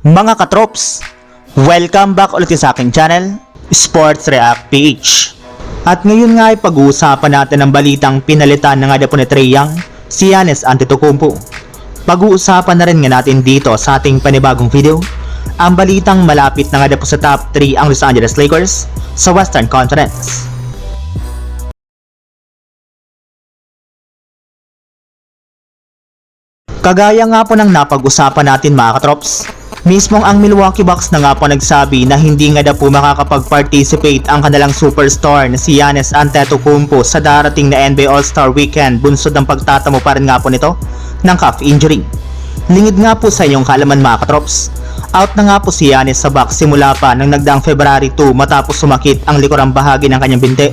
Mga katrops, welcome back ulit sa aking channel, Sports React PH. At ngayon nga ay pag-uusapan natin ang balitang pinalitan na nga po ni Trae Young, si Giannis Antetokounmpo. Pag-uusapan na rin nga natin dito sa ating panibagong video, ang balitang malapit na nga po sa top 3 ang Los Angeles Lakers sa Western Conference. Kagaya nga po ng napag-usapan natin mga katrops, mismong ang Milwaukee Bucks na nga po nagsabi na hindi nga na po makakapag-participate ang kanilang superstar na si Giannis Antetokounmpo sa darating na NBA All-Star Weekend bunsod ng pagtatamo pa rin nga po nito ng calf injury. Lingid nga po sa inyong kaalaman mga katrops, out na nga po si Giannis sa Bucks simula pa ng nagdaang February 2 matapos sumakit ang likurang bahagi ng kanyang binti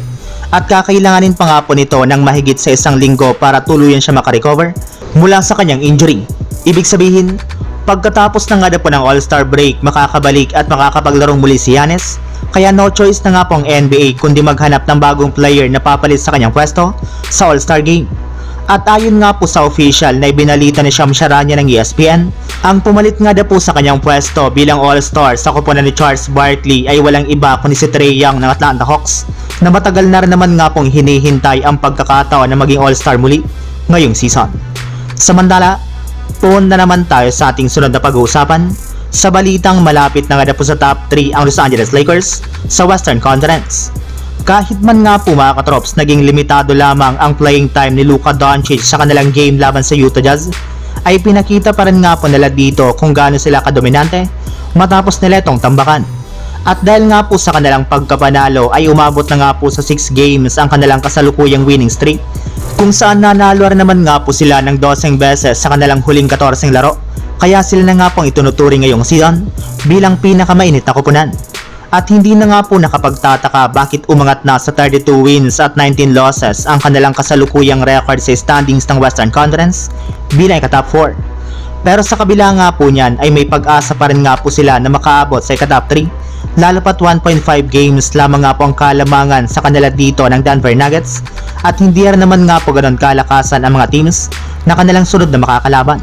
at kakailanganin pa nga po nito ng mahigit sa isang linggo para tuluyan siya makarecover mula sa kanyang injury. Ibig sabihin, pagkatapos na nga po ng All-Star break, makakabalik at makakapaglarong muli si Giannis, kaya no choice na nga po ang NBA kundi maghanap ng bagong player na papalit sa kanyang pwesto sa All-Star Game. At ayon nga po sa official na ibinalita ni Shams Charania ng ESPN, ang pumalit nga po sa kanyang pwesto bilang All-Star sa koponan ni Charles Barkley ay walang iba kundi si Trae Young ng Atlanta Hawks na matagal na rin naman nga pong hinihintay ang pagkakataon na maging All-Star muli ngayong season. Samantala, tuon na naman tayo sa ating sunod na pag-uusapan sa balitang malapit na nga po sa top 3 ang Los Angeles Lakers sa Western Conference. Kahit man nga po mga katrops naging limitado lamang ang playing time ni Luka Doncic sa kanilang game laban sa Utah Jazz, ay pinakita pa rin nga po nila dito kung gaano sila kadominante matapos nila itong tambakan. At dahil nga po sa kanilang pagkapanalo ay umabot na nga po sa 6 games ang kanilang kasalukuyang winning streak, kung saan nanalo rin naman nga po sila ng 12 beses sa kanilang huling 14 laro, kaya sila na nga pong itunuturing ngayong season bilang pinakamainit na koponan. At hindi na nga po nakapagtataka bakit umangat na sa 32 wins at 19 losses ang kanilang kasalukuyang record sa standings ng Western Conference bilang ikatop 4. Pero sa kabila nga po niyan ay may pag-asa pa rin nga po sila na makaabot sa ikatop 3, lalo pat 1.5 games lamang nga po ang kalamangan sa kanila dito ng Denver Nuggets at hindi rin naman nga po ganon kalakasan ang mga teams na kanilang sunod na makakalaban.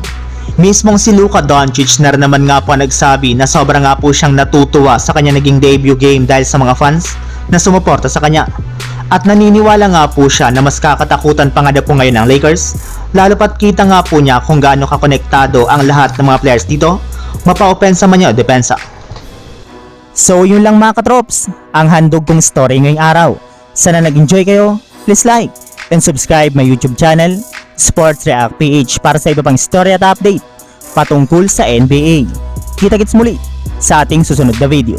Mismong si Luka Doncic na rin naman nga po nagsabi na sobra nga po siyang natutuwa sa kanya naging debut game dahil sa mga fans na sumuporta sa kanya. At naniniwala nga po siya na mas kakatakutan pa nga po ngayon ng Lakers, lalo pat kita nga po niya kung gaano kakonektado ang lahat ng mga players dito, mapa-opensa man niya o depensa. So yun lang mga katrops, ang handog kong story ngayong araw. Sana nag-enjoy kayo, please like and subscribe my YouTube channel, Sports React PH, para sa iba pang story at update patungkol sa NBA. Kita-kits muli sa ating susunod na video.